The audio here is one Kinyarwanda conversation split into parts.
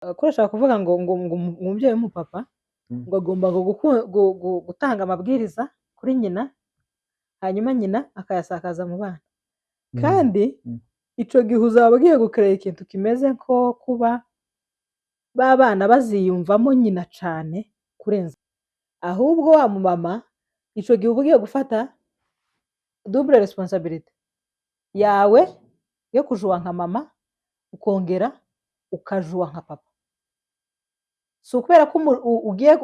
ko urashaka kuvuga ngo umubyeyi w'umupapa ngo agomba gutanga amabwiriza kuri nyina, hanyuma nyina akayasakaza mu bana. Kandi ico gihe uzaba ugiye gukorera ikintu kimeze nko kuba ba bana baziyumvamo nyina cane kurenza. Ahubwo wa mumama ico gihe uba ugiye gufata double responsabilité yawe yo kujuwa nka mama, ukongera ukajuwa nka papa. Si ukubera ko ugiye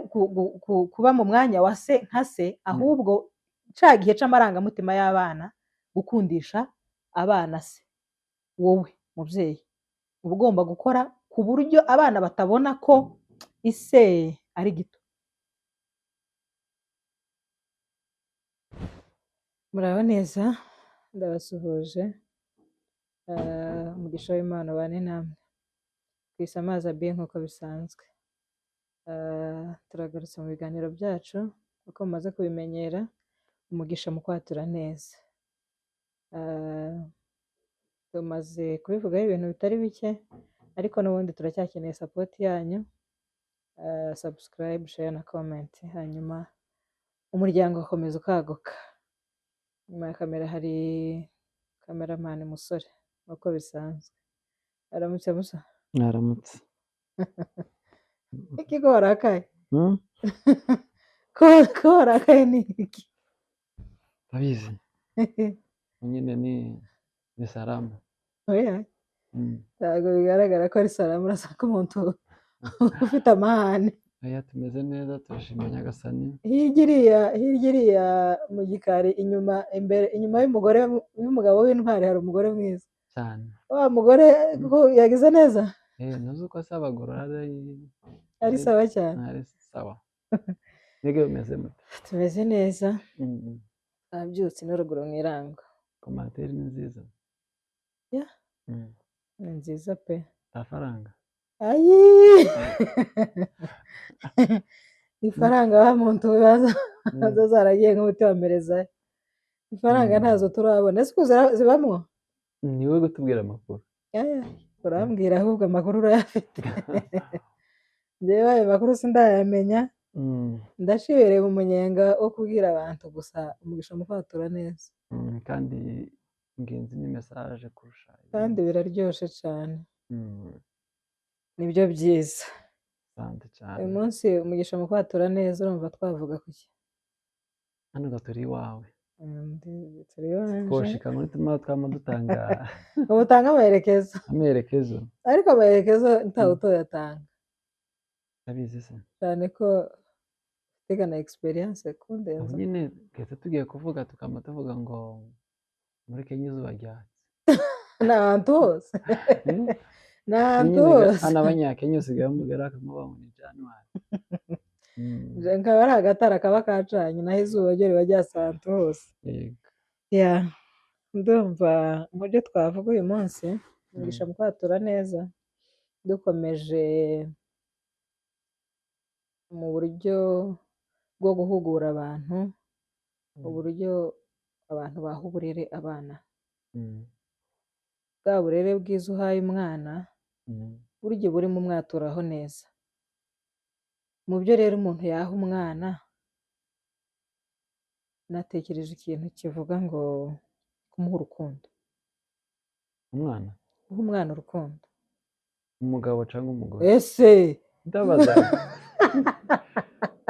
kuba mu mwanya wa se nka se, ahubwo ca gihe c'amarangamutima y'abana gukundisha abana se. Wowe muvyeyi uba ugomba gukora ku buryo abana batabona ko ise ari gito. Muraho neza, ndabasuhuje. Umugisha w'Imana ubane namwe. Kwisa amazi abiye nk'uko bisanzwe. Turagarutse mu biganiro byacu uko mumaze kubimenyera, umugisha mu kwatura neza. Tumaze kubivugaho ibintu bitari bike, ariko n'ubundi turacyakeneye support yanyu. Subscribe, share na comment, hanyuma umuryango ukomeza ukaguka. Nyuma ya kamera hari cameraman musore uko bisanzwe. Aramutse musa. Mwaramutse. Iki ko warakaye? Ko warakaye ni iki? Abizi. Nyine ni salamu. Oya. Ntabwo bigaragara ko ari salamu, urasa ko umuntu ufite amahane. Oya, tumeze neza, turashimira Nyagasani. Hirya iriya mu gikari inyuma y'umugabo w'intwari hari umugore mwiza Cyane. wa mugore yagize neza. Ntuzi uko asa abagore ari sawa cyane. Ari sawa. Mwebwe bimeze mute? Tumeze neza. Abyutse n'uruguru mu irango. Komantere ni nziza. Ya. Ni nziza pe. Amafaranga. Ayi. Ifaranga wa muntu baza zaragiye nk'ubutamereza. Ifaranga ntazo turabona. Ese zibamwo? Ni wowe gutubwira amakuru. Urambwira ahubwo amakuru urayafite. Njyewe ayo makuru sindayamenya. Ndashibereye mu munyenga wo kubwira abantu gusa umugisha mu kwatura neza. Kandi ingenzi ni message kurusha. Kandi biraryoshe cyane. Nibyo byiza. Sante cyane. Uyu munsi umugisha mu kwatura neza urumva twavuga kuki? Hano gaturi wawe. Turi iwanje. Twoshika muri twama dutanga. Ubutanga amerekezo. Amerekezo. Ariko amerekezo ntawe utoyatanga. Abizi se. Cyane ko tegana experience kundenza. Nyine gete tugiye kuvuga tukama tuvuga ngo muri Kenya izuba ryatse. N'ahantu hose. N'ahantu hose. Hano abanyakenya usigaye mugera akamuba muri January. Nkaba ari agatara kaba kacanye naho izuba ryo riba ryasa ahantu hose. Yego. Ndumva mu byo twavuga uyu munsi umugisha mu kwatura neza, dukomeje mu buryo bwo guhugura abantu, uburyo abantu baha uburere abana. Bwa burere bwiza uhaye umwana burya burimo umwaturaho neza. Mu byo rero umuntu yaha umwana, natekereje ikintu kivuga ngo kumuha urukundo. Umwana? Guha umwana urukundo. Umugabo cyangwa umugore? Ese ndabaza.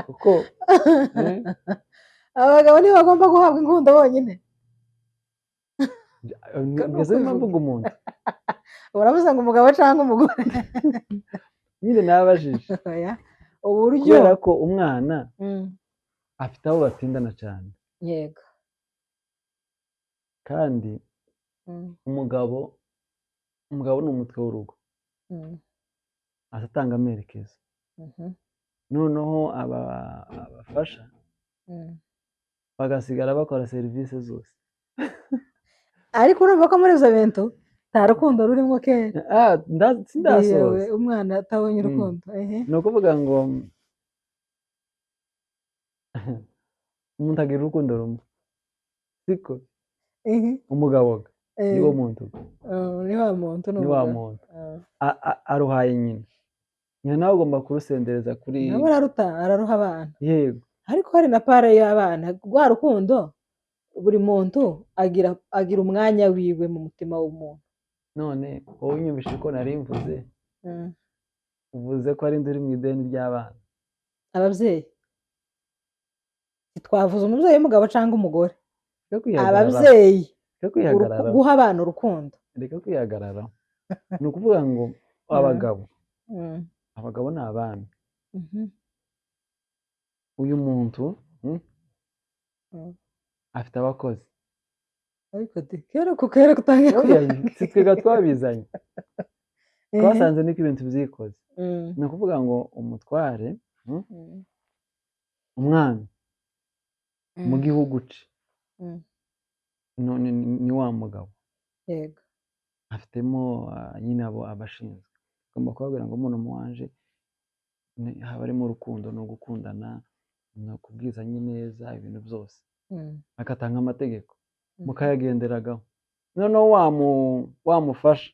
Kuko abagabo nibo bagomba guhabwa inkundo bonyine. Ngeze mvuga umuntu. Uravuze ngo umugabo cyangwa umugore? Nyine nabajije. Uburyo kubera ko umwana afite aho batindana cyane. Yego. Kandi umugabo ni umutwe w'urugo. Atatanga amerekezo. Noneho abafasha bagasigara bakora serivisi zose. Ariko urumva ko muri izo bintu nta rukundo rurimo kera. Sindasoza. Umwana atabonye urukundo. Ni ukuvuga ngo umuntu agira urukundo rumwe. Siko? Umugabo niwo muntu. Ni wa muntu. Aruhaye nyina. nyina nawe ugomba kurusendereza kuri nawe araruha abana yego ariko hari na pare y'abana rwa rukundo buri muntu agira umwanya wiwe mu mutima w'umuntu none wowe unyumvise ko nari mvuze uvuze ko ari nduri mu ideni ry'abana ababyeyi twavuze umubyeyi w'umugabo cyangwa umugore ababyeyi guha abana urukundo reka kwihagarara ni ukuvuga ngo abagabo ni abami uyu muntu afite abakozi ariko kera kutangira si twega twabizanye twasanze niko ibintu byikoze ni ukuvuga ngo umutware umwami mu gihugu ce ni wa mugabo yego afitemo nyine abo abashinzwe agomba kubabwira ngo umuntu muwanje haba harimo urukundo no gukundana no kubwizanya neza ibintu byose agatanga amategeko mukayagenderagaho noneho wamufasha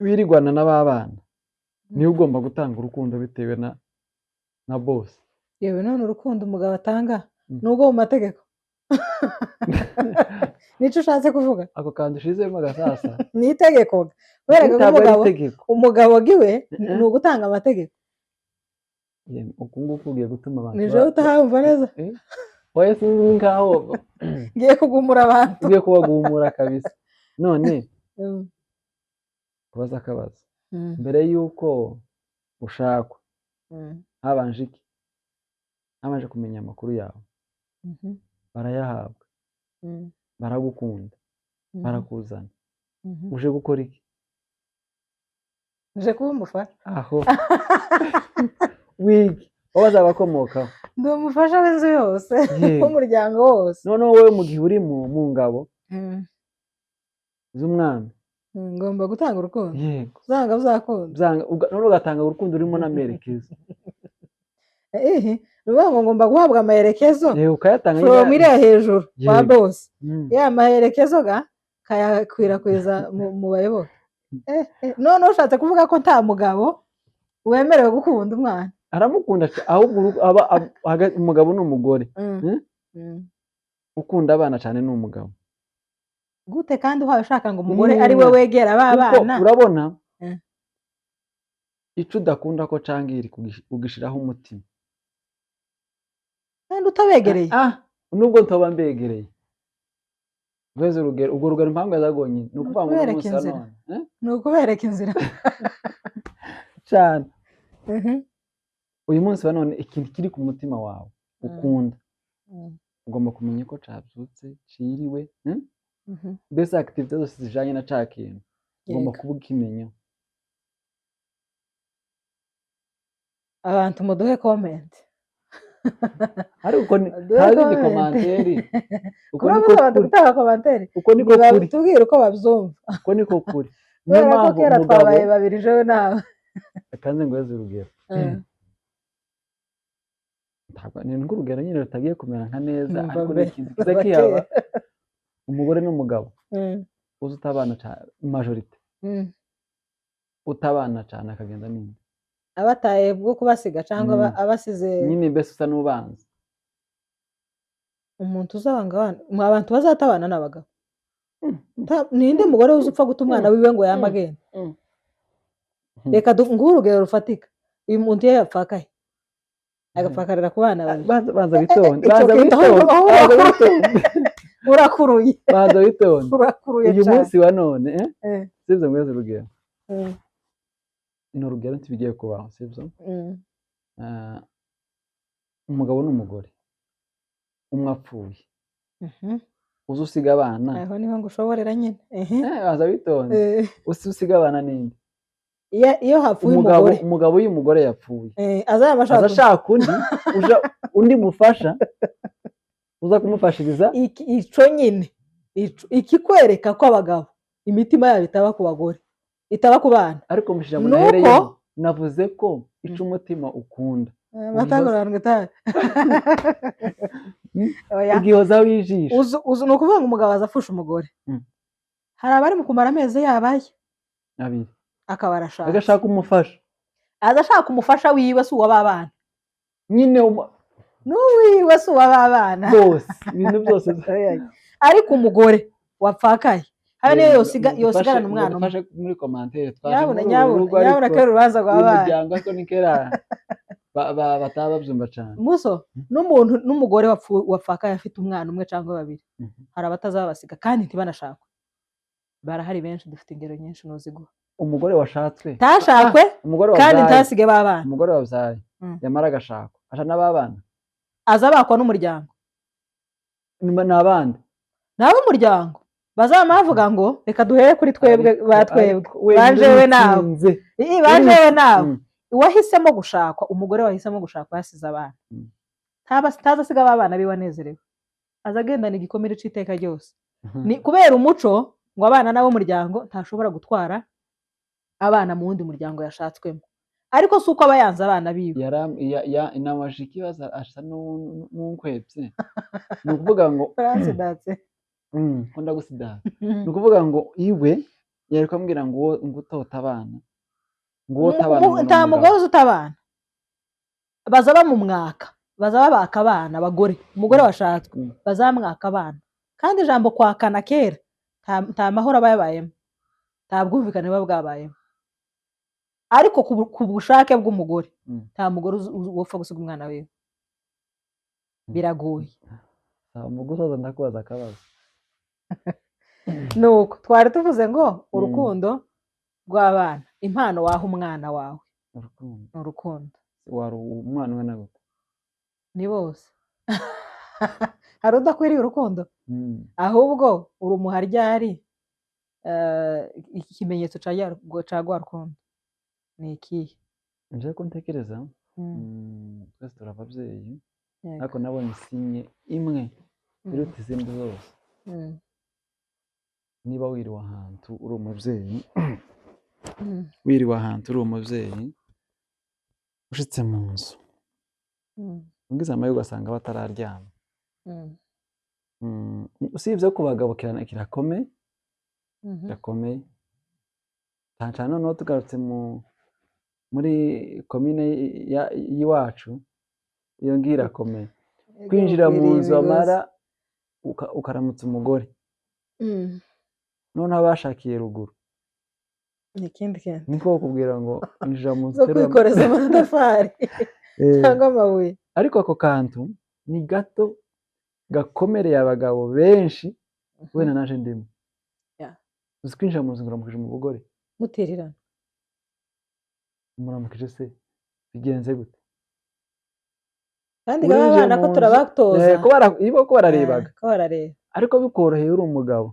wirigwana n'ababana niwe ugomba gutanga urukundo bitewe na bose yewe none urukundo umugabo atanga nubwo mu mategeko nicyo ushatse kuvuga ako kantu ushizemo agasasa ni itegeko kubera ko umugabo giwe ni ugutanga amategeko uku nguku ugiye gutuma abantu nijewe utahamva neza wowe sinzi nkaho ngiye kugumura abantu ugiye kubagumura kabisa none kubaza akabazo mbere y'uko ushakwa habanje iki habanje kumenya amakuru yawe barayahabwa baragukunda barakuzana uje gukora iki uje kuba umufasha aho wigi wowe azabakomokaho ndi umufasha w'inzu yose w'umuryango wose noneho wowe mu gihe uri mu ngabo z'umwami ngomba gutanga urukundo yego uzanga uzakunda noneho ugatanga urukundo urimo n'amerekezo ruvuga ngo ngomba guhabwa amaherekezo ukayatanga from iriya hejuru kwa bose ya maherekezo kayakwirakwiza mu bayoboke noneho ushatse kuvuga ko nta mugabo wemerewe gukunda umwana aramukunda ahubwo umugabo ni umugore ukunda abana cyane ni umugabo gute kandi uhaye ushaka ngo umugore ari we wegera abana urabona icyo udakunda ko cyangwa iri kugishiraho umutima kandi utabegereye nubwo ntoba mbegereye rweze urugero ubwo rugero impamvu yazagonyine ni ukuvuga ngo umunsi wa none ni ukubereka inzira cyane uyu munsi wa none ikintu kiri ku mutima wawe ukunda ugomba kumenya ko cabyutse ciriwe mbese activite zose zijanye na ca kintu ugomba kuba ukimenya abantu muduhe comment ariko ntazi komanteri uko niko gutanga komanteri uko niko kuri tubwire uko babyumva uko niko kuri niyo mpamvu kera twabaye babiri jewe nawe akanze ngo yaze urugero ni urugero nyine rutagiye kumera nka neza ariko ni ikintu kiza kihaba umugore n'umugabo uzi utabana cyane majorite utabana cyane akagenda nini abataye bwo kubasiga cyangwa abasize nyine mbese usa n'ubanza umuntu uzabanga abantu bazatabana n'abagabo ninde mugore uzi upfa guta umwana wiwe ngo yamagende reka nguhe urugero rufatika uyu muntu iyo yapfakaye agapfakarira ku bana baza bitonde urakuruye baza bitonde urakuruye uyu munsi wa none sibyo mwese urugero ni urugero ntibigiye kubaho sibyo umugabo n'umugore umwe apfuye uzi usiga abana aho niho ngo ushoborera nyine baza bitonde usiga abana ninde iyo hapfuye umugabo iyo umugore yapfuye azashaka undi mufasha uza kumufashiriza ico nyine ikikwereka ko abagabo imitima yabo itaba ku bagore itaba ku bana ariko mushira munahereyeho navuze ko ico umutima ukunda matagorandwe tahe igihoza wijisha uzu ni ukuvuga ngo umugabo azafusha umugore hari abari mu kumara amezi yabaye akaba arashatse agashaka umufasha adashaka umufasha wiwe si uw'ababana nyine n'uwiwe si uw'ababana bose ibintu byose ariko umugore wapfakaye haba niyo yosigarana umwana umwe dufashe muri komantere nyabuna kera urubanza rw'abana umuryango ariko ni kera bataba babyumva cyane muso n'umugore wapfakaye afite umwana umwe cyangwa babiri hari abatazabasiga kandi ntibanashakwe barahari benshi dufite ingero nyinshi nuziguha umugore washatswe tashakwe kandi ntasige babana umugore wabyaye yamara agashakwa asha n'ababana azabakwa n'umuryango ni abandi n'ab'umuryango bazaba bavuga ngo reka duhere kuri twebwe batwebwe banjewe nawe uwahisemo gushakwa umugore wahisemo gushakwa yasize abana ntazasiga abana biwe anezerewe azagendana igikomere cy'iteka ryose ni kubera umuco ngo abana n'ab'umuryango ntashobora gutwara abana mu wundi muryango yashatswemo ariko si uko aba yanze abana biwe inamaje ikibazo asa n'unkwebye ni ukuvuga ngo nkunda gusidara ni ukuvuga ngo iwe yari kumubwira ngo utota abana nta mugore uzi utabana bazaba mu mwaka bazaba baka abana abagore umugore washatswe bazamwaka abana kandi ijambo kwakana kera nta mahoro aba yabayemo nta bwumvikane buba bwabayemo ariko ku bushake bw'umugore nta mugore wapfa gusiga umwana wiwe biragoye mu gusoza ndakubaza akabazo nuko twari tuvuze ngo urukundo rw'abana impano waha umwana wawe urukundo wari umwana we nawe ni bose hari udakwiriye urukundo ahubwo urumuha ryari ikimenyetso cya rwa rukundo ni ikihe nje ko ntekereza twese turi ababyeyi ariko nabonye isinye imwe iruta izindi zose niba wiriwe ahantu uri umubyeyi wiriwe ahantu uri umubyeyi ushitse mu nzu ubwiza amahirwe ugasanga batararyama usibye ko ku bagabo kirakomeye cyane noneho tugarutse muri komine y'iwacu iyo ngiyo irakomeye kwinjira mu nzu amara ukaramutsa umugore noneho abashakiye ruguru ni ikindi kintu niko bakubwira ngo injira mu nzu zo kwikoreza amatafari cyangwa amabuye ariko ako kantu ni gato gakomereye abagabo benshi wenda naje ndimo uzi kwinjira mu nzu nguramukije umugore mutererana umuramukije se bigenze gute kandi abana ko turabatoza ko bararebaga ariko bikoroheye uri umugabo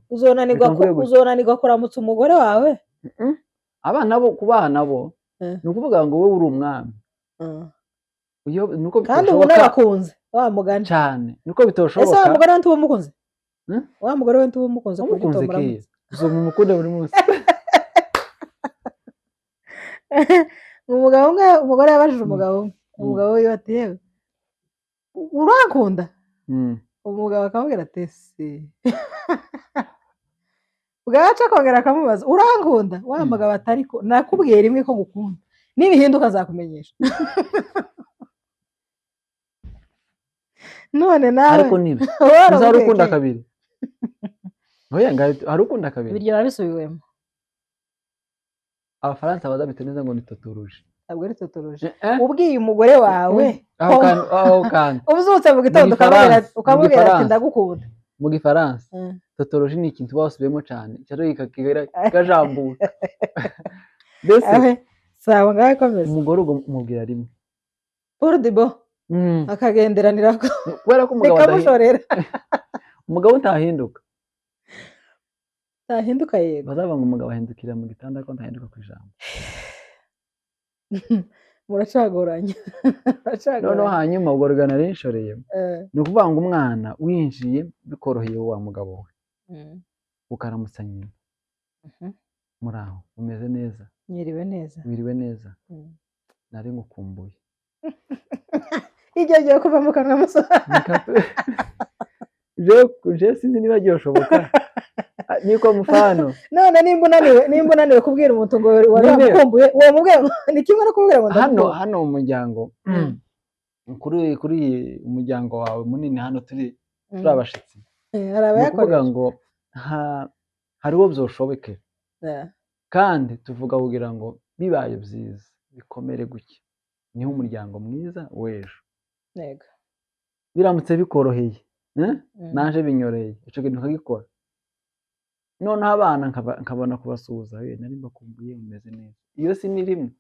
uzonanirwa kuramutsa umugore wawe abana bo ku bana bo ni ukuvuga ngo wowe uri umwami kandi ubu n'abakunze wa mugani cyane niko bitoshoboka ese wa mugore we ntuba umukunze wa mugore we ntuba umukunze ku buryo utomuramutse uzoma umukunde buri munsi umugore yabajije umugabo we ati yewe urankunda umugabo akamubwira ati se bwaca akongera akamubaza urankunda wa mugabo ati ariko nakubwiye rimwe ko ngukunda nibihinduka nzakumenyesha none nawe ariko niba uzari ukunda kabiri oya hari ukunda kabiri ibiryo nabisubiwemo abafaransa bazabita neza ngo ni totoruje ntabwo ari totoruje ubwiye umugore wawe aho kandi ubuzutse mu gitondo ukamubwira ati ndagukunda mu gifaransa totoruje ni ikintu basubiyemo cyane cyaro kikajambuka mbese sawa ngaho komeza umugore umubwira rimwe urdibo akagenderanira kubera ko umugabo ntahinduka yego bazavuga ngo umugabo ahindukira mu gitanda ko ntahinduka ku ijambo muracagoranye noneho hanyuma ubwo rugana rinshoreye ni ukuvuga ngo umwana winjiye bikoroheye wa mugabo we ukaramutsa nyina muri aho umeze neza wiriwe neza nari ngukumbuye igihe agiye kuva mu kanwa musohora je sinzi niba byoshoboka niko mfano none nimba unaniwe kubwira umuntu ngo wari wamukumbuye uwo mubwira ngo ni kimwe no kubwira ngo hano mu muryango kuri umuryango wawe munini hano turi abashitsi ni ukuvuga ngo hariho byoshoboke kandi tuvuga kugira ngo bibaye byiza bikomere gutya niho umuryango mwiza w'ejo biramutse bikoroheye naje binyoreye icyo kintu ukagikora noneho abana nkabona kubasuhuza nari mbakumbuye mumeze neza iyo si ni rimwe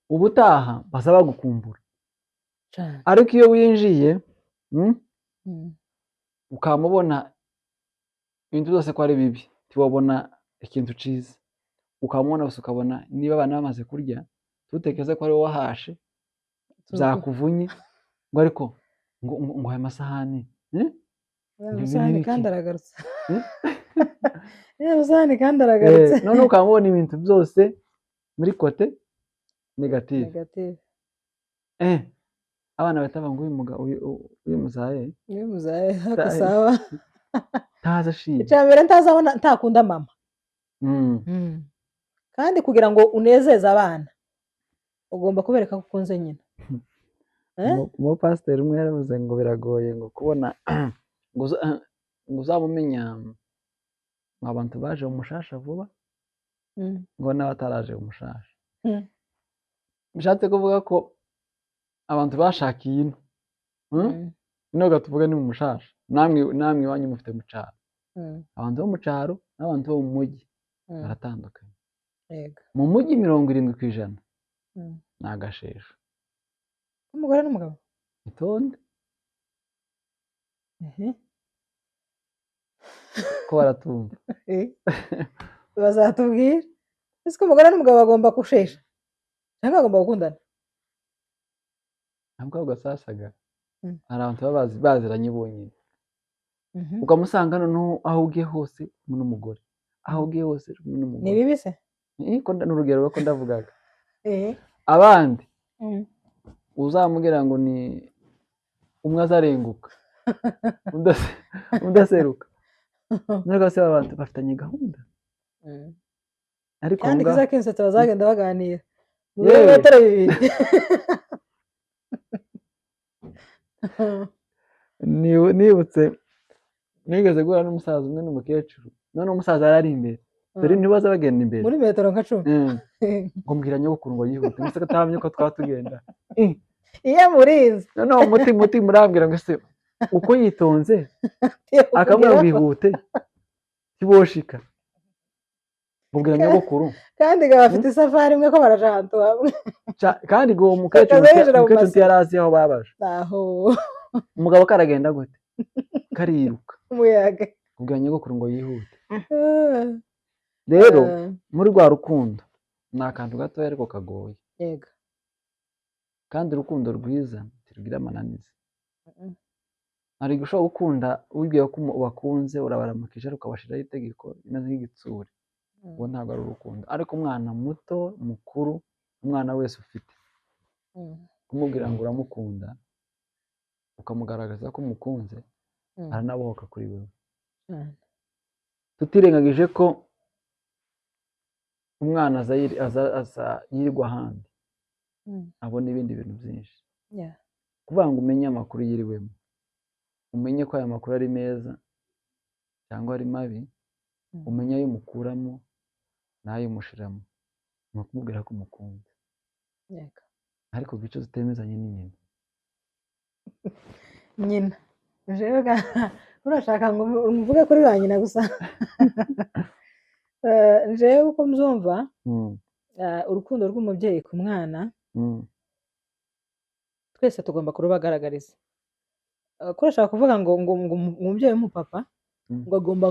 ubutaha basaba gukumbura ariko iyo winjiye ukamubona ibintu byose ko ari bibi tiwabona ikintu cyiza ukamubona gusa ukabona niba abana bamaze kurya tutekereze ko ari wowe wahashe byakuvunye ngo ariko ngo aya masahani amasahani kandi aragarutse amasahani kandi aragarutse none ukamubona ibintu byose muri kote negative abana bahita ngo uyu muzaye sawa ntaza ashimye icya mbere ntazabona ntakunda mama kandi kugira ngo unezeze abana ugomba kubereka ko ukunze nyina umupasiteri umwe yaravuze ngo biragoye ngo kubona ngo uzamumenya abantu baje umushasha vuba ngo n'abataraje umushasha bishatse kuvuga ko abantu bashakiye ino tuvuga ni mu mushasha namwe iwanyu mufite mu cyaro abantu bo mu cyaro n'abantu bo mu mujyi baratandukanye mu mujyi 70% ni agashesho umugore n'umugabo itonde ko baratumva bazatubwira ese ko umugore n'umugabo bagomba gushesha cyangwa bagomba gukundana ntabwo gasasaga hari abantu baba baziranye bonyine ukamusanga noneho aho ugiye hose n'umugore aho ugiye hose n'umugore ni bibi se n'urugero ko ndavugaga abandi uzamubwira ngo ni umwe azarenguka udaseruka nubwo se abantu bafitanye gahunda ariko kandi kiza kenshi bazagenda baganira mu bimetero 2 nibutse nigeze guhura n'umusaza umwe n'umukecuru none umusaza yari imbere dore ntibaza bagenda imbere muri metero nka 10 ngo mbwira nyogokuru ngo yihute mbese katamye ko twatugenda iyo murinze none umuti murambwira ngo se uko yitonze akamubwira ngo ihute kiboshika mbwira nyogokuru kandi gabafite isafari imwe ko baraje ahantu hamwe kandi ngo umukecuru yarazi aho babaje aho umugabo karagenda gute kariruka umuyaga mbwira nyogokuru ngo yihute rero muri rwa rukundo ni akantu gato ariko kagoye yego kandi urukundo rwiza tirugira amananiza hari gushobora gukunda wibwiye ko wakunze urabaramukije ukabashiraho itegeko rimeze nk'igitsure uwo ntabwo ari urukundo ariko umwana muto mukuru umwana wese ufite kumubwira ngo uramukunda ukamugaragaza ko umukunze aranabohoka kuri wewe tutirengagije ko umwana aza yirirwa ahandi abona ibindi bintu byinshi kuvuga ngo umenye amakuru yiriwemo umenye ko aya makuru ari meza cyangwa ari mabi umenye ayo umukuramo n'ayo umushiramo ni ukumubwira ko umukunze ariko ku gice zitemezanye ni nyina urashaka ngo mvuge kuri ba nyina gusa njewe uko mbyumva urukundo rw'umubyeyi ku mwana twese tugomba kurubagaragariza ko urashaka kuvuga ngo umubyeyi w'umupapa ngo agomba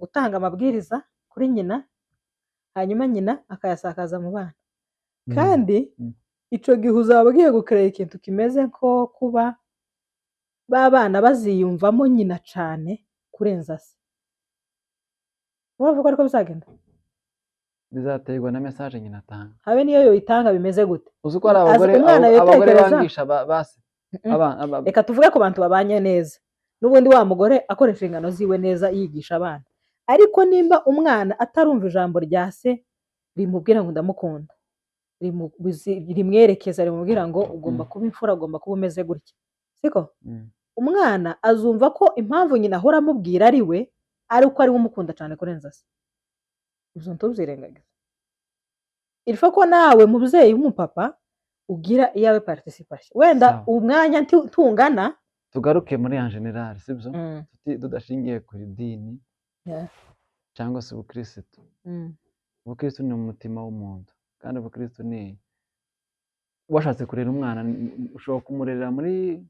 gutanga amabwiriza kuri nyina hanyuma nyina akayasakaza mu bana kandi icyo gihe uzaba ugiye gukorera ikintu kimeze nko kuba ba bana baziyumvamo nyina cyane kurenza se wavuga ariko bizagenda bizaterwa na message nyina atanga habe niyo yoyitanga bimeze gute uzi ko ari abagore bangisha base reka tuvuge ko abantu babanye neza n'ubundi wa mugore akora inshingano ziwe neza yigisha abana ariko nimba umwana atarumva ijambo rya se rimubwira ngo ndamukunda, rimwerekeza rimubwira ngo ugomba kuba imfura, ugomba kuba umeze gutya, siko umwana azumva ko impamvu nyina ahora amubwira ari we ari uko ari we umukunda cyane kurenza se. Ibyo ntubyirengagize. Ilfa ko nawe mubyeyi w'umupapa ugira iyawe participation, wenda umwanya tungana. Tugaruke muri en general, sibyo tudashingiye ku idini cyangwa se ubukristo. Ubukristo ni umutima w'umuntu, kandi ubukristo ni washatse kurera umwana ushobora kumurera muri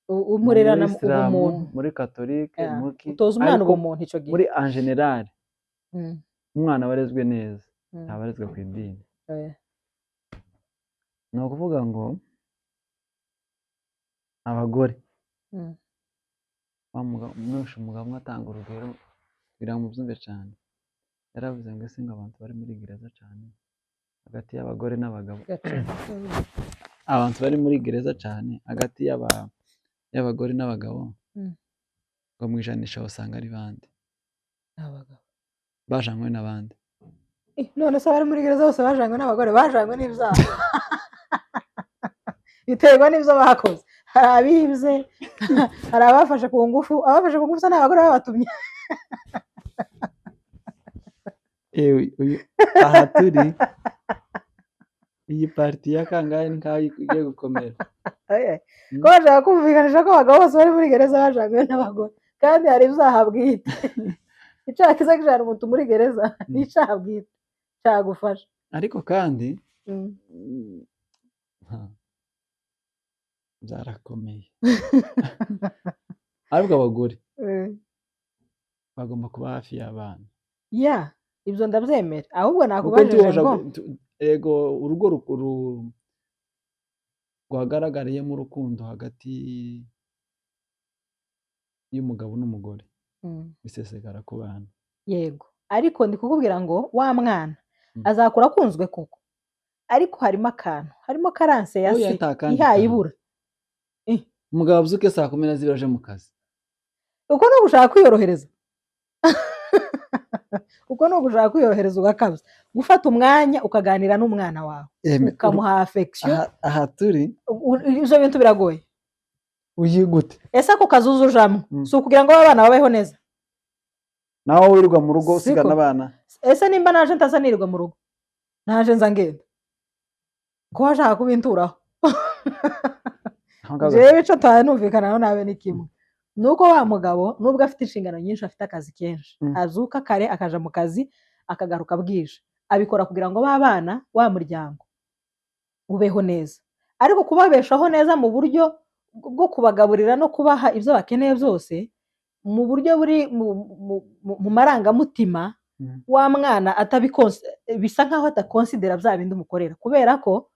umurerana ubumuntu, muri katolike, muki utoza umwana ubumuntu icyo gihe. Muri en general umwana warezwe neza ntabarezwe ku idini. Ni ukuvuga ngo abagore mwinshi umugabo umwe atanga urugero kugira ngo mubyumve cyane. Yaravuze ngo ese ngo abantu bari muri gereza cyane hagati y'abagore n'abagabo, abantu bari muri gereza cyane hagati y'abagore n'abagabo, ngo mu ijanisha usanga ari bande? Abagabo bajanywe n'abandi. None se abari muri gereza bose bajanywe n'abagore? Bajanywe n'ibyaha biterwa n'ibyo bakoze. Hari abibye, hari abafashe ku ngufu. Abafashe ku ngufu n'abagore babatumye. Aha turi iyi pariti ya kangahe nkaho igiye gukomera. Ko bashaka kumvikanisha ko abagabo bose bari muri gereza bajanywe n'abagore, kandi hari ibyaha bwite. Icyaha kiza kijana umuntu muri gereza ni icyaha bwite cyagufasha. Ariko kandi byarakomeye. Ariko abagore bagomba kuba hafi y'abana. Ibyo ndabyemera, ahubwo nakubajije ngo ego urugo rwagaragariyemo urukundo hagati y'umugabo n'umugore bisesekara ku bana. Yego, ariko ndi kukubwira ngo wa mwana azakura akunzwe koko, ariko harimo akantu, harimo karanse ya se ihayibura. Umugabo abyuke saa 10 aje mu kazi, uko no gushaka kwiyorohereza. Uko no gushaka kwiyorohereza ugakabya gufata umwanya ukaganira n'umwana wawe ukamuha affection. Aha turi ibyo bintu biragoye. Uyigute ese ako kazuzu ujamo si ukugira ngo abana babeho neza? Nawe wirirwa mu rugo usigana abana? Ese nimba naje ntasanirwa mu rugo, naje nza ngenda ko washaka kubinturaho. Jewe ico tanumvikana nawe ni kimwe, nuko wa mugabo nubwo afite inshingano nyinshi, afite akazi kenshi, azuka kare akaja mu kazi akagaruka bwije, abikora kugira ngo babana wa muryango ubeho neza. Ariko kubabeshaho neza mu buryo bwo kubagaburira no kubaha ibyo bakeneye byose, mu buryo buri mu marangamutima, wa mwana bisa nkaho atakonsidera bya bindi umukorera, kubera ko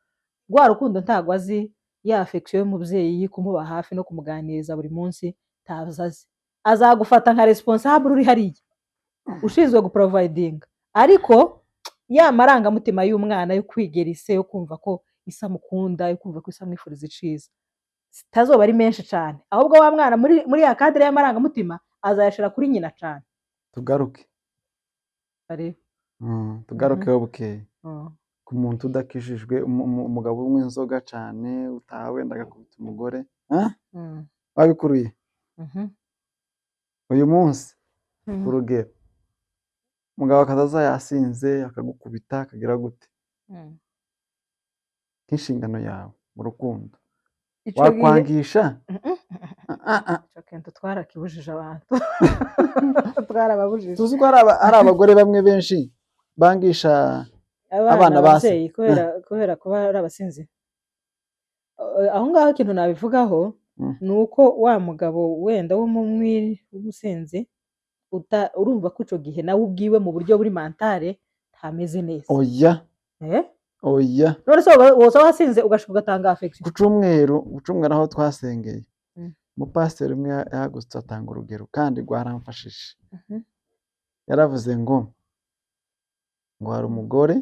rwa rukundo ntago azi ya affection y'umubyeyi, kumuba hafi no kumuganiriza buri munsi tazazi. Azagufata nka responsable uri hariya ushinzwe guproviding, ariko ya marangamutima y'umwana yo kwigera ise, yo kumva ko isa mukunda, yo kumva ko isa mwifuriza iciza, tazoba ari menshi cyane. Ahubwo wa mwana muri ya kadire y'amarangamutima azayashira kuri nyina cyane. Tugaruke tugarukeho bukeye ku muntu udakijijwe, umugabo w'inzoga cyane, utaha wenda agakubita umugore, wabikuruye uyu munsi ku rugero, umugabo akazaza yasinze akagukubita, akagira gute? Nk'inshingano yawe mu rukundo wakwangisha? Icyo kintu twarakibujije abantu. Twarababujije. Tuzi ko hari abagore bamwe benshi bangisha abana base kubera kuba ari abasinzi. Aho ngaho ikintu nabivugaho ni uko wa mugabo wenda w'umusinzi urumva ko icyo gihe nawe ubwiwe mu buryo buri mentale ntameze neza. Oya none se wose wasinze ugashaka ugatanga affection. Ku cyumweru aho twasengeye, umupasiteri umwe yahagutse atanga urugero kandi rwaramfashije. Yaravuze ngo hari umugore,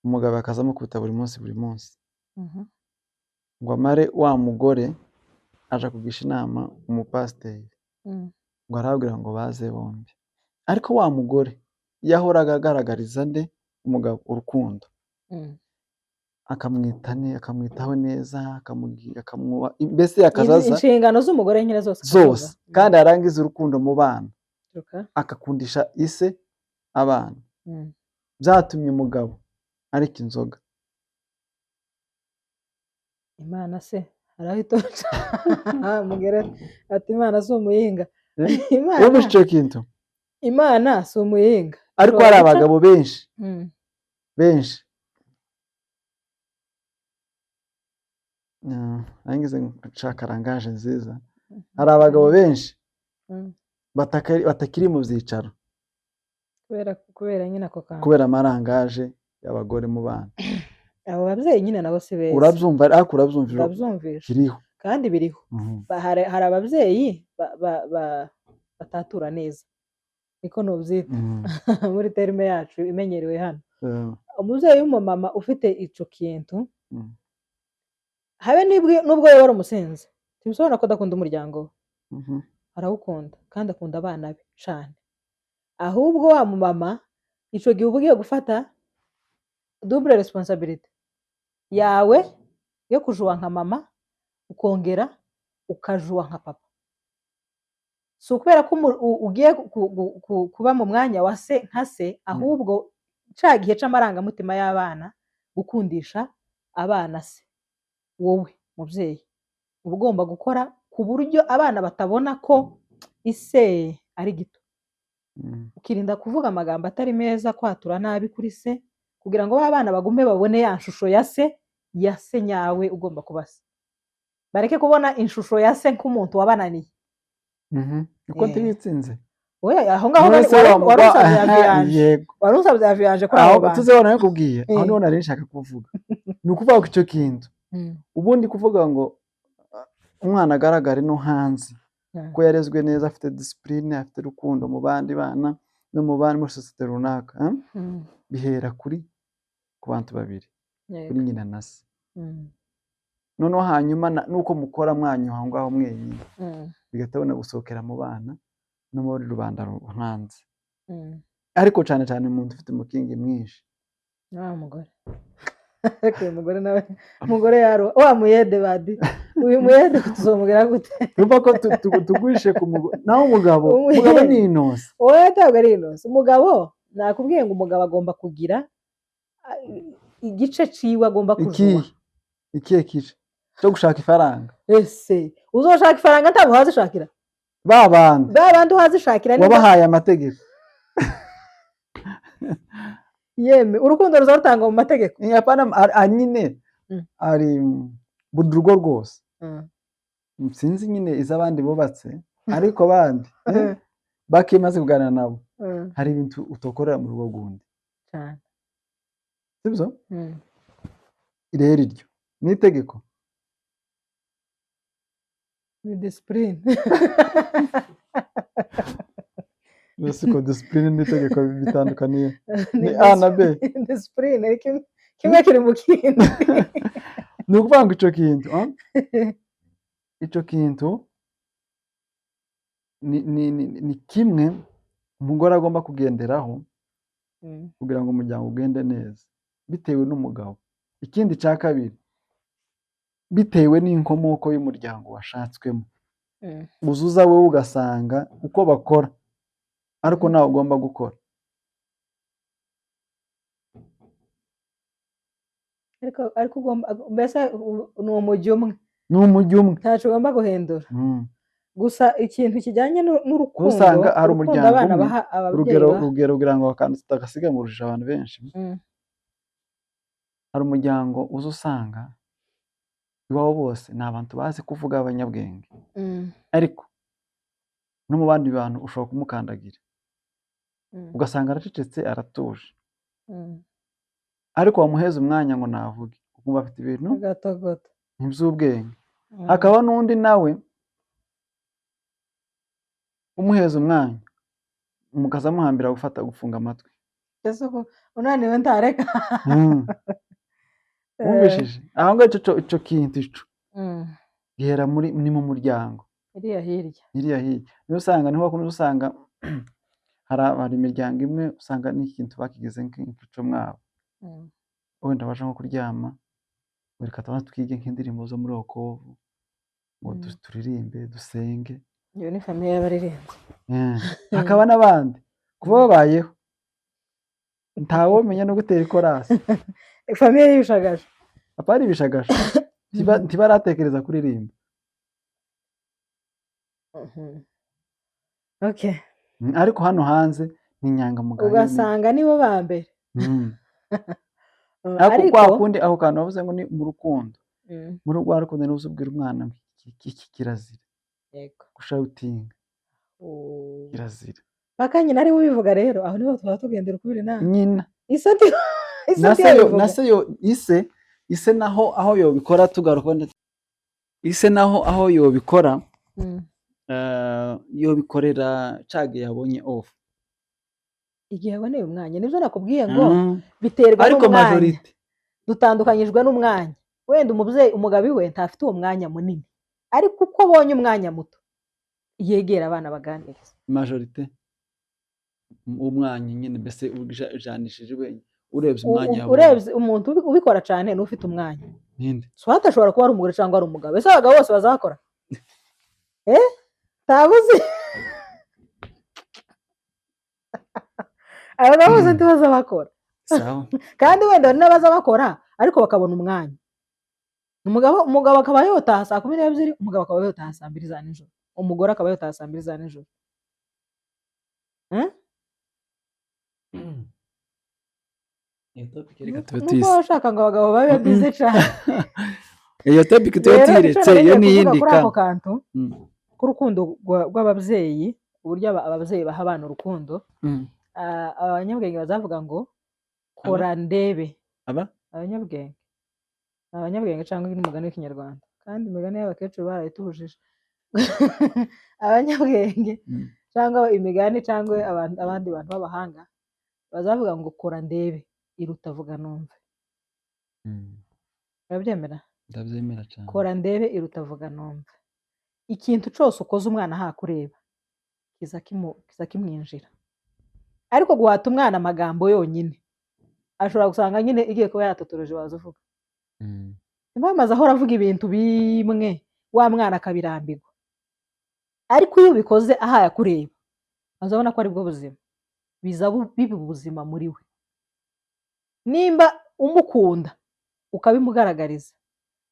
umugabo akaza amukubita buri munsi, ngo amare wa mugore aje kugisha inama umupasiteri, ngo arabwira ngo baze bombi, ariko wa mugore yahoraga agaragariza nde umugabo urukundo, akamwitaho neza, mbese akazaza inshingano z'umugore nyine zose kandi arangiza urukundo mu bana, akakundisha ise abana, byatumye umugabo areka inzoga. Imana se arahitoca mugere ati Imana si umuyinga. Wowe icyo kintu Imana si umuyinga, ariko hari abagabo benshi nangize nshaka rangaje nziza, hari abagabo benshi batakiri mu byicaro kubera nyine ako kantu, kubera amarangaje y'abagore mu bana. Abo babyeyi nyine nabo si beza, urabyumva ariko urabyumvira kiriho kandi biriho. Hari ababyeyi batatura neza, niko nubyita muri terime yacu imenyerewe hano. Umubyeyi w'umumama ufite icyo kintu, habe nubwo yaba umusinzi, ntibisobanura ko adakunda umuryango we, arawukunda kandi akunda abana be cyane. Ahubwo wa mumama icyo gihe uba ugiye gufata double responsibility yawe yo kujuwa nka mama, ukongera ukajuwa nka papa. Si ukubera ko ugiye kuba mu mwanya wa se nka se, ahubwo cya gihe cy'amarangamutima y'abana gukundisha abana se, wowe mubyeyi uba ugomba gukora ku buryo abana batabona ko ise ari gito, ukirinda kuvuga amagambo atari meza, kwatura nabi kuri se, kugira ngo abana bagume babone ya shusho ya se nyawe ugomba kuba se, bareke kubona ishusho ya se nk'umuntu wabananiye. uko ntibitsinze aho ngaho wari usabye aviyanje kuri abo bantu, tuzabona nakubwiye aho niho nari nshaka kuvuga. Ni ukuvuga ko icyo kintu ubundi kuvuga ngo umwana agaragare no hanze ko yarezwe neza, afite disipurine, afite urukundo mu bandi bana no mu bandi muri sosiyete runaka, bihera ku bantu babiri, kuri nyina na se. Noneho hanyuma nuko mukora mwanya aho ngaho mwenyine, bigatabona gusohokera mu bana no muri rubanda hanze. Ariko cyane cyane umuntu ufite umukingi mwinshi, mugore ariko uyu mugore nawe umugore yaro wa muyede badi, uyu muyede tuzomugera gute? Urumva ko tugurishe ku mugore, naho umugabo ni inose. Oya ntabwo ari inose. Umugabo nakubwiye ngo umugabo agomba kugira igice ciwe agomba kujuwa. Ikihe kice cyo gushaka ifaranga? Ese uzoshaka ifaranga ntabwo wazishakira ba bandi wazishakira wabahaye amategeko. Yeme urukundo ruzarutanga mu mategeko. Apana nyine ari buri rugo rwose, sinzi nyine iz'abandi bubatse, ariko abandi bakimaze kuganira nabo, hari ibintu utokorera mu rugo gundi cyane, sibyo? Rero iryo ni itegeko, ni disipurine. Mbese ko disipurine n'itegeko bitandukaniye, ni A na B. Disipurine kimwe kiri mu kindi. Ni ukuvuga ngo icyo kintu ni kimwe umugore agomba kugenderaho kugira ngo umuryango ugende neza, bitewe n'umugabo. Ikindi cya kabiri, bitewe n'inkomoko y'umuryango washatswemo, uzuza wowe ugasanga uko bakora ariko nawe ugomba gukora. Ariko ugomba mbese ni umujyi umwe, ntacyo ugomba guhindura. Gusa ikintu kijyanye n'urukundo, usanga hari umuryango urugero kugira ngo tutagasigamurije abantu benshi, hari umuryango uza usanga iwabo bose ni abantu bazi kuvuga, abanyabwenge, ariko no mu bandi bantu ushobora kumukandagira ugasanga aracecetse, aratuje, ariko wamuheza umwanya ngo navuge, ukumva afite ibintu ntiby'ubwenge. Hakaba n'undi nawe umuheza umwanya umukaza amuhambira gufunga amatwi, unaniwe ntareka. wumvishije aho ngaho icyo kintu gihera ni mu muryango, iriya hirya niyo usanga niho usanga hari imiryango imwe usanga n'ikintu bakigize nk'ico mwabo wenda baje nko kuryama ngo reka tubanze twige nk'indirimbo zo muri Okovu ngo turirimbe dusenge. Iyo ni famiye y'abaririmbyi. Hakaba n'abandi kuba babayeho ntawomenya no gutera ikorasi. Famiye y'ibishagaje. Apari ibishagaje ntibaratekereza kuririmba. Okay. Ariko hano hanze ni inyangamugayo ugasanga nibo ba mbere. ariko kwa kundi aho kantu bavuze ngo ni mu rukundo muri rwa rukundo niwe uzubwira umwana iki kirazira yego gushawutinga kirazira paka nyina ari ubivuga rero aho niho tuba tugendera kubiri nawe nyina ise naho aho yobikora tugaruka ise naho aho yobikora yobikorera cagiye yabonye off igihe aboneye umwanya nivyo nakubwiye ngo biterwa ariko majority dutandukanyijwe n'umwanya wenda umugabi we ntafite uwo mwanya munini ariko uko abonye umwanya muto yegera abana baganiriza majority umwanya nyine mbese ujanishije we urebye umwanya urebye umuntu ubikora cyane n'ufite umwanya ninde swata ashobora kuba ari umugore cyangwa ari umugabo ese abagabo bose bazakora tabuzi abagabo bose ntibaza bakora kandi wenda n'abaza bakora ariko bakabona umwanya umugabo akaba yotaha saa 12 umugabo akaba yotaha saa 2 za nijoro umugore akaba yotaha saa 2 za nijoro nuko bashaka ngo abagabo babe bize cyane iyo topic tuyatiretse iyo niyindi kantu k'urukundo rw'ababyeyi uburyo ababyeyi baha abana urukundo abanyabwenge bazavuga ngo kora ndebe abanyabwenge cyangwa n'umugani w'ikinyarwanda kandi imigani y'abakecuru barayitubujije abanyabwenge cyangwa imigani cyangwa abandi bantu b'abahanga bazavuga ngo kora ndebe iruta vuga numve. Urabyemera? Ndabyemera cyane. Kora ndebe iruta vuga numve. Ikintu cyose ukoze umwana hakureba kiza kimwinjira. Ariko guhata umwana amagambo yonyine ashobora gusanga nyine igiye kuba yatotoroje wazuvuga. Impamaze ahora avuga ibintu bimwe wa mwana akabirambirwa. Ariko iyo bikoze aha yakureba azabona ko ari bwo buzima. Biza bibi ubuzima muri we. Nimba umukunda ukabimugaragariza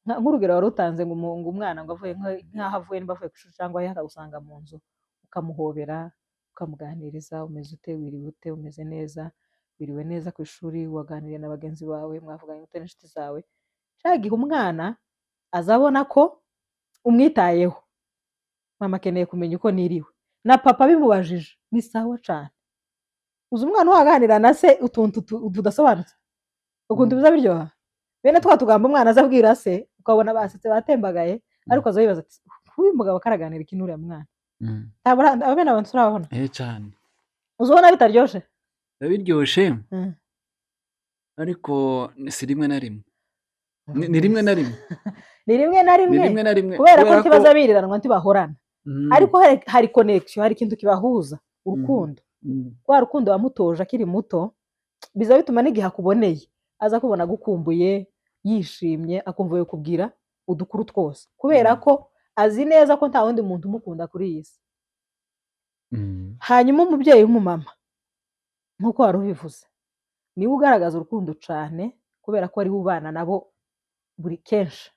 nk'urugero wari utanze ngo umwana ngo avuye nk'aho avuye nimba avuye ku ishuri cyangwa yakagusanga mu nzu ukamuhobera ukamuganiriza umeze ute wiriwe ute umeze neza wiriwe neza ku ishuri waganiriye na bagenzi bawe mwavuganye ute n'inshuti zawe cyagihe umwana azabona ko umwitayeho mama akeneye kumenya uko niriwe na papa bimubajije ni sawa cyane uzi umwana waganira na se utuntu tudasobanutse ukuntu biza biryoha bene twatugamba umwana azabwira se ukabona basetse batembagaye ariko azabibaza ati uyu mugabo karaganira ikintu uriya mwana abena abantu turabona cyane uzubona bitaryoshe biryoshe ariko si rimwe na rimwe ni rimwe na rimwe ni rimwe na rimwe kubera ko ntibaza biriranwa ntibahorana ariko hari connection hari ikintu kibahuza urukundo kwa rukundo wamutoje akiri muto biza bituma n'igihe akuboneye aza kubona gukumbuye yishimye akumvuye kubwira udukuru twose kubera ko azi neza ko nta wundi muntu umukunda kuri iyi si. Hanyuma umubyeyi w'umumama nk'uko wari ubivuze niwe ugaragaza urukundo cyane kubera ko ari ubana nabo buri kenshi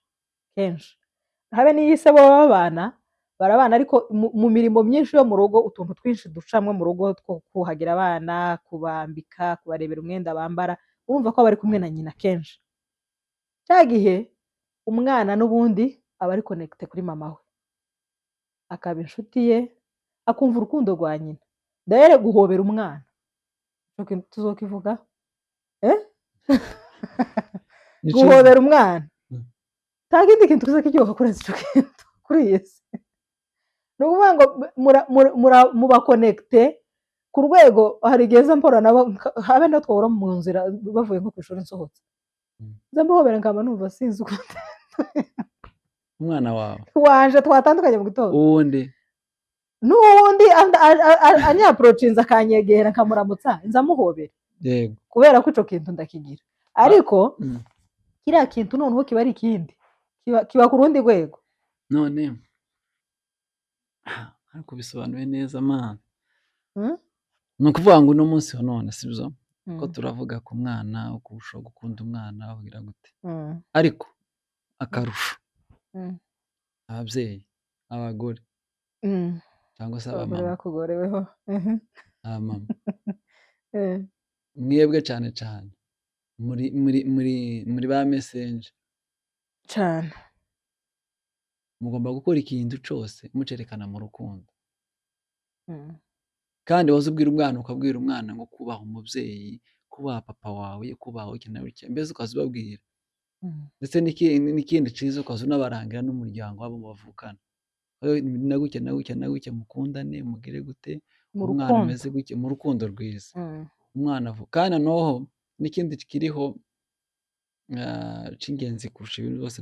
habe n'iyise bo babana barabana ariko mu mirimo myinshi yo mu rugo utuntu twinshi ducamwe mu rugo two kuhagira abana kubambika kubarebera umwenda bambara urumva ko bari kumwe na nyina kenshi cyagihe umwana n'ubundi aba ari connected kuri mama we akaba inshuti ye akumva urukundo rwa nyina dayere guhobera umwana tuzokivuga guhobera umwana nta kindi kintu kiza kiryoha kurenza icyo kintu kuri iyi si ni ukuvuga ngo muba connected ku rwego hari igihe mpora nabo habe no twahora mu nzira bavuye nko ku ishuri nsohotse nzamuhobera nkaba numva sinzi uko umwana wawe wanje twatandukanye mu gitondo uwundi n'ubundi anyapurocinze akanyegera nkamuramutsa nzamuhobera yego kubera ko ico kintu ndakigira ariko kiriya kintu noneho kiba ari ikindi kiba ku rundi rwego none ariko bisobanuye neza mana ni ukuvuga ngo uno munsi wa none sibyo ko turavuga ku mwana ukurushaho gukunda umwana wagira gute ariko akarusho ababyeyi abagore cyangwa se abamama bakugoreweho abamama mwebwe cyane cyane muri ba mesenje cyane mugomba gukora ikintu cyose mucerekana mu rukundo kandi waza ubwira umwana ukabwira umwana ngo kubaha umubyeyi kubaha papa wawe kubaha ukeneye iki mbese ukaza ubabwira ndetse n'ikindi cyiza ukaza unabarangira n'umuryango wabo bavukana na gutya mukundane mugire gute umwana umeze gutya mu rukundo rwiza umwana avukana noho n'ikindi kiriho cy'ingenzi kurusha ibintu byose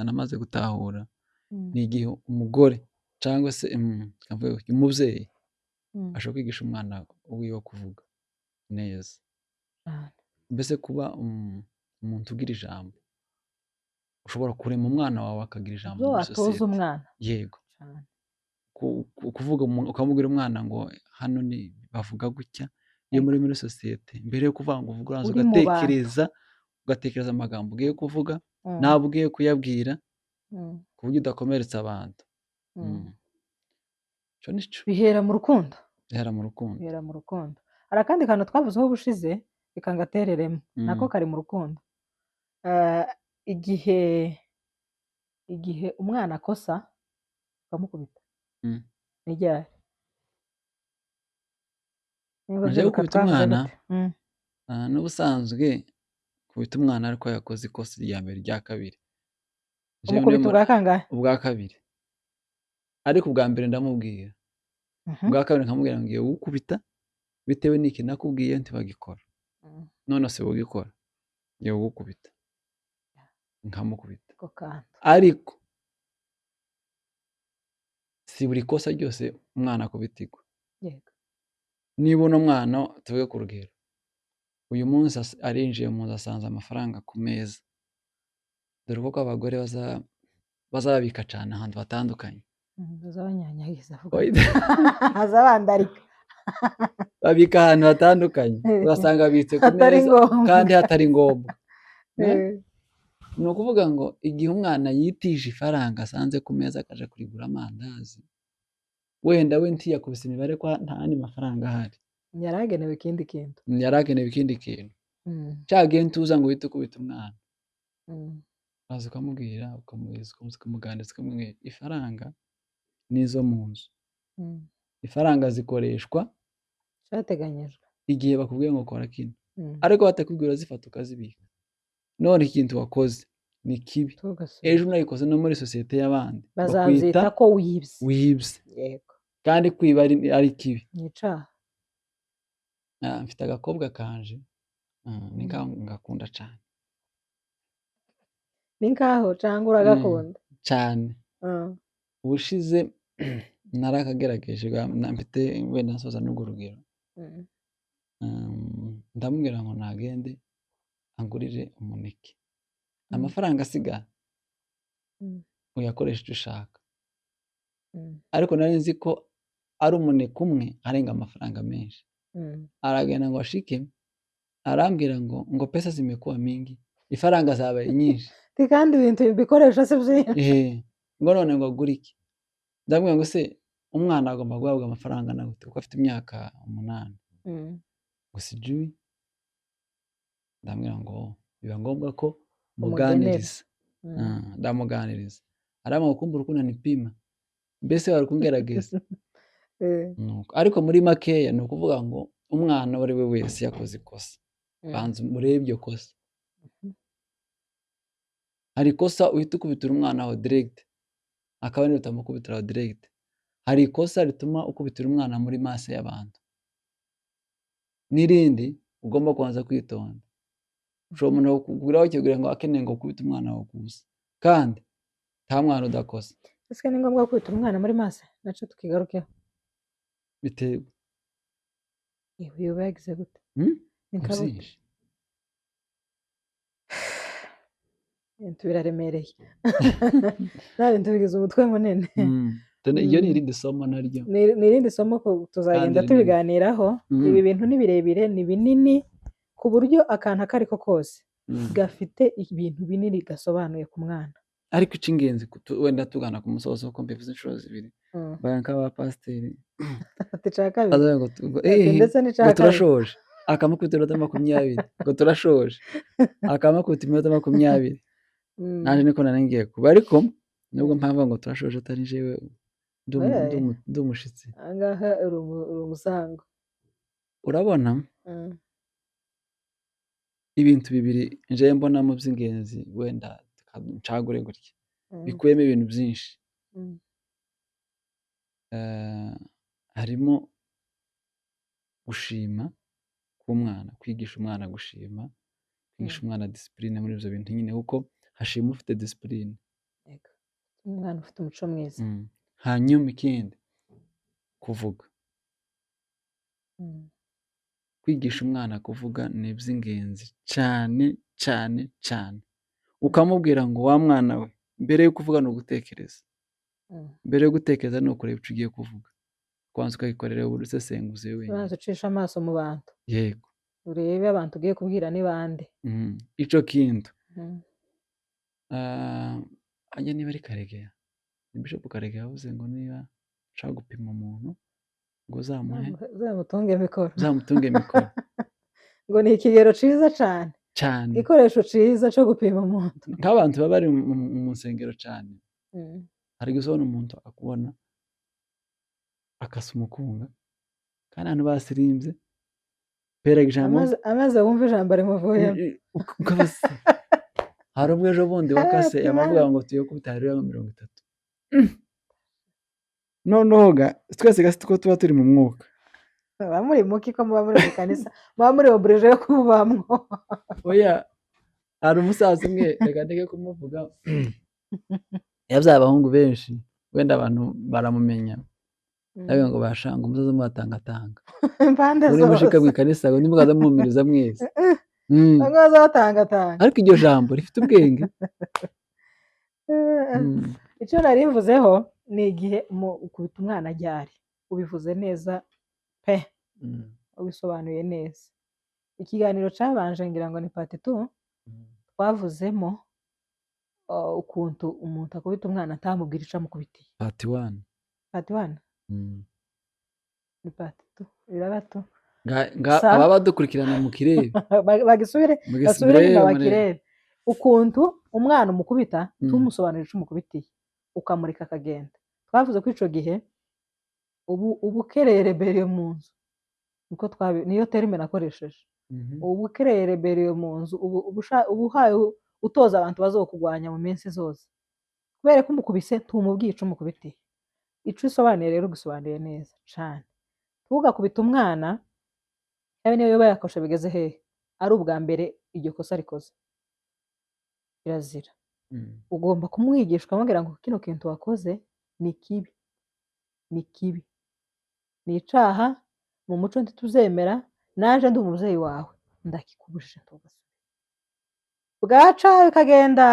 namaze gutahura ni igihe umugore cyangwa se umubyeyi ashobora kwigisha umwana wiwe kuvuga neza mbese kuba umuntu ugira ijambo ushobora kurema umwana wawe akagira ijambo muri sosiyete yego kuvuga ukamubwira umwana ngo hano ni bavuga gutya iyo muri sosiyete mbere yo kuvuga ngo uvuge uraza ugatekereza amagambo ugiye kuvuga ntabwo ugiye kuyabwira ku buryo udakomeretsa abantu bihera mu rukundo bihera mu rukundo hari akandi kantu twavuzeho ubushize reka ngatereremo nako kari mu rukundo igihe umwana akosa ukamukubita ni ryari uje gukubita umwana n'ubusanzwe kubita umwana ariko yakoze ikosa rya mbere rya kabiri umukubita ubwa kangahe ubwa kabiri ariko ubwa mbere ndamubwira ubwa kabiri nkamubwira ngo ngiye gukubita bitewe n'iki nakubwiye ntibagikora none se bugikora ngiye gukubita nkamukubita ariko si buri kosa ryose umwana akubitirwa niba uno mwana tuvuge ku rugero uyu munsi arinjiye mu nzu asanze amafaranga ku meza dore ko abagore bazababika cyane ahantu hatandukanye azabandarika babika ahantu hatandukanye ugasanga abitse ku meza kandi hatari ngombwa ni ukuvuga ngo igihe umwana yitije ifaranga asanze ku meza akaje kurigura amandazi wenda we ntiyakubise imibare ko nta yandi mafaranga ahari yaragenewe ikindi kintu cyagiye ntuza ngo uhite ukubita umwana uraza ukamubwira ukamuganiriza ukamubwira ifaranga n'izo mu nzu ifaranga zikoreshwa cyateganyijwe igihe bakubwiye ngo kora kino ariko batakubwira zifata ukazibika none ikintu wakoze ni kibi ejo unayikoze no muri sosiyete y'abandi bazazita ko wibye kandi kwiba ari kibi ni icyaha mfite agakobwa kanje ni ngakunda cyane ni nkaho cyangwa uragakunda cyane ubushize narakagerageje mfite wenda nsoza n'urwo rugero ndamubwira ngo nagende angurire umuneke amafaranga asigara uyakoresha icyo ushaka ariko nari nzi ko ari umuneke umwe arenga amafaranga menshi aragenda ngo ashike arambwira ngo pesa zimekuwa mingi ifaranga zabaye nyinshi kandi ibintu bikoresha se byinshi ngo none ngo agure iki ndamubwira ngo se umwana agomba guhabwa amafaranga na gute kuko afite imyaka 8 ngo sijui ndamubwira ngo biba ngombwa ko muganiriza ndamuganiriza arama gukumbura ukuntu nipima mbese wari kungerageza ariko muri makeya ni ukuvuga ngo umwana uwo ari we wese yakoze ikosa banza murebe iryo kosa hari ikosa uhita ukubitira umwana wawe direct akaba niyo utamukubitira wawe direct hari ikosa rituma ukubitira umwana muri maso y'abantu n'irindi ugomba kubanza kwitonda ushobora umuntu kukubwiraho kikubwira ngo akeneye ngo ukubite umwana wawe gusa kandi nta mwana udakosa ese ni ngombwa gukubita umwana muri maso naco tukigarukeho biterwa iyo bagize gute ni kabuto byinshi ibintu biraremereye nta bintu bigize umutwe munini iyo ni irindi somo naryo ni irindi somo tuzagenda tubiganiraho ibi bintu ni birebire ni binini ku buryo akantu ako ariko kose gafite ibintu binini gasobanuye ku mwana ariko icy'ingenzi wenda tugana ku musozo kuko mbivuze inshuro zibiri bayan nk'abapasiteri ngo turashoje akamukubita iminota 20 ngo turashoje akamukubita iminota 20 naje niko narangiye kuba ariko nubwo mpamvu ngo turashoje atari jewe ndi umushitsi angaha uri umusango urabona ibintu bibiri nje mbona mu by'ingenzi wenda ncagure gutya bikuyemo ibintu byinshi harimo gushima k'umwana kwigisha umwana gushima kwigisha umwana discipline muri ibyo bintu nyine kuko hashima ufite discipline umwana ufite umuco mwiza hanyuma ikindi kuvuga kwigisha umwana kuvuga ni iby'ingenzi cyane cyane cyane ukamubwira ngo wa mwana we mbere yo kuvuga no gutekereza mbere yo gutekereza no kureba icyo ugiye kuvuga kwanza ukayikorera ubusesenguzi wenyine ubanza ucisha amaso mu bantu yego urebe abantu ugiye kubwira ni bande icyo kintu ajya niba ari Karegeya ni Bishop Karegeya yavuze ngo niba ushaka gupima umuntu ngo uzamutunge mikoro ngo ni ikigero cyiza cyane igikoresho cyiza cyo gupima umuntu nk'abantu baba bari mu nsengero cyane hari gusobona umuntu akubona akasa umukunga kandi abantu basirimbye peraga ijambo amaze wumva ijambo rimuvuyemo hari umwe ejo bundi wakase yamavuga ngo tuye kubitahira 30 noneho twese gasi tuba turi mu mwuka muba muri muki ko muba muri mu kanisa muba muri oburije yo kubamwo oya hari umusaza umwe reka ndeke kumuvuga yabyaye abahungu benshi wenda abantu baramumenya nawe ngo bashanga umusaza mubatangatanga impande zose uri mushika mu kanisa ngo nimugaza mwumiriza mwese ngo batangatanga ariko iryo jambo rifite ubwenge icyo nari mvuzeho ni igihe ukubita umwana ryari ubivuze neza pe ubisobanuye neza ikiganiro cyabanje ngira ngo ni part 2 twavuzemo ukuntu umuntu akubita umwana atamubwira icyo amukubitiye part 1 ni part 2 birabato aba badukurikirana mu kirere basubire bakirebe ukuntu umwana umukubita tumusobanurira icyo umukubitiye ukamurika akagenda twavuze ko icyo gihe ubukererebere mu nzu niko niyo terime nakoresheje ubukererebere mu nzu ubuhaye utoza abantu bazokugwanya mu minsi zose kubera ko umukubise tumubwiye icyo umukubitiye icyo isobanuye rero gusobanuye neza cyane tugakubita umwana yawe niyo yoba yakosha bigeze hehe ari ubwa mbere iryo kosa rikoze birazira ugomba kumwigisha ukamubwira ngo kino kintu wakoze ni kibi ni icaha mu muco ntituzemera naje ndi umubyeyi wawe ndakikubujije bwaca bikagenda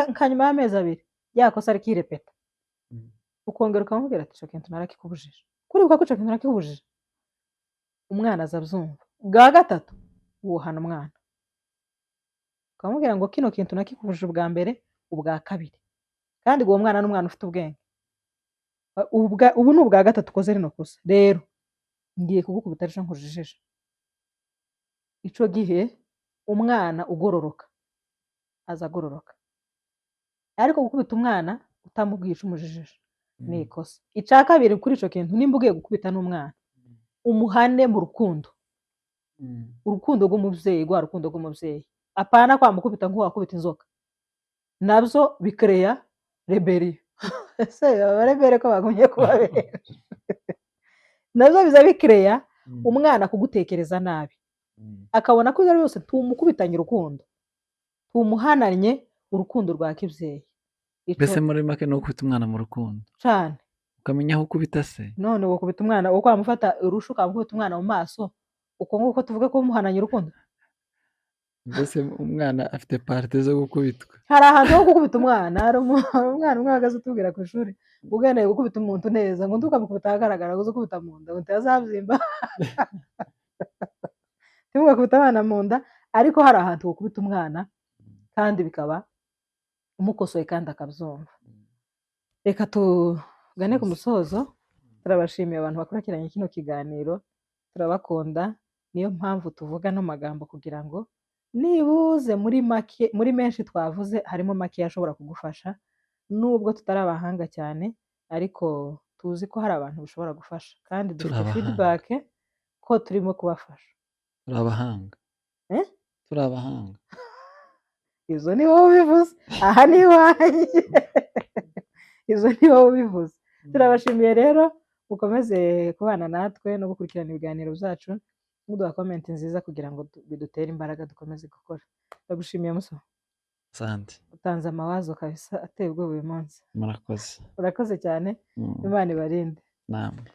nkanyuma y'amezi 2 yakosa rikirepeta ukongera ukamubwira ati icyo kintu narakikubujije kuribuka ko icyo kintu narakikubujije umwana azabyumva bwa gatatu wohana umwana ukamubwira ngo kino kintu nakikubujije ubwa mbere ubwa kabiri kandi uwo mwana n'umwana ufite ubwenge ubu ni ubwa gatatu ukoze rino kosa rero ngiye kugukubita ariko nkujijije icyo gihe umwana ugororoka azagororoka ariko gukubita umwana utamubwiye icyo umujijije ni ikosa icya kabiri kuri icyo kintu nimba ugiye gukubita n'umwana umuhane mu rukundo urukundo rw'umubyeyi rwa rukundo rw'umubyeyi apana kwamukubita nk'uwakubita inzoka nabyo bikereya reberiyo ese abarebere ko bagumye kubabera nabyo biza bikereya umwana kugutekereza nabi akabona ko ibyo byose tumukubitanye urukundo tumuhananye urukundo rwa kibyeyi mbese muri make ni ukubita umwana mu rukundo cyane ukamenya aho ukubita se none ukubita umwana uko wamufata urusha ukamukubita umwana mu maso uko nguko tuvuge ko umuhananye urukundo mbese umwana afite parite zo gukubitwa hari ahantu ho gukubita umwana hari umwana umwe ahagaze utubwira ku ishuri uganeye gukubita umuntu neza ngo ntukamukubita ahagaragara ngo uze ukubita mu nda ngo utazabyimba ntimugakubita abana mu nda ariko hari ahantu gukubita umwana kandi bikaba umukosoye kandi akabyumva reka tugane ku musozo turabashimiye abantu bakurikiranye kino kiganiro turabakunda niyo mpamvu tuvuga no magambo kugira ngo nibuze muri menshi twavuze harimo make ashobora kugufasha nubwo tutari abahanga cyane ariko tuzi ko hari abantu bishobora gufasha kandi dufite feedback ko turimo kubafasha turi abahanga turi abahanga izo ni wowe ubivuze aha ni iwanjye izo ni wowe ubivuze turabashimiye rero mukomeze kubana natwe no gukurikirana ibiganiro byacu muduha komenti nziza kugira ngo bidutere imbaraga dukomeze gukora ndagushimiye muso sante utanze amawazo kabisa ateye ubwoba uyu munsi murakoze urakoze cyane imana ibarinde namwe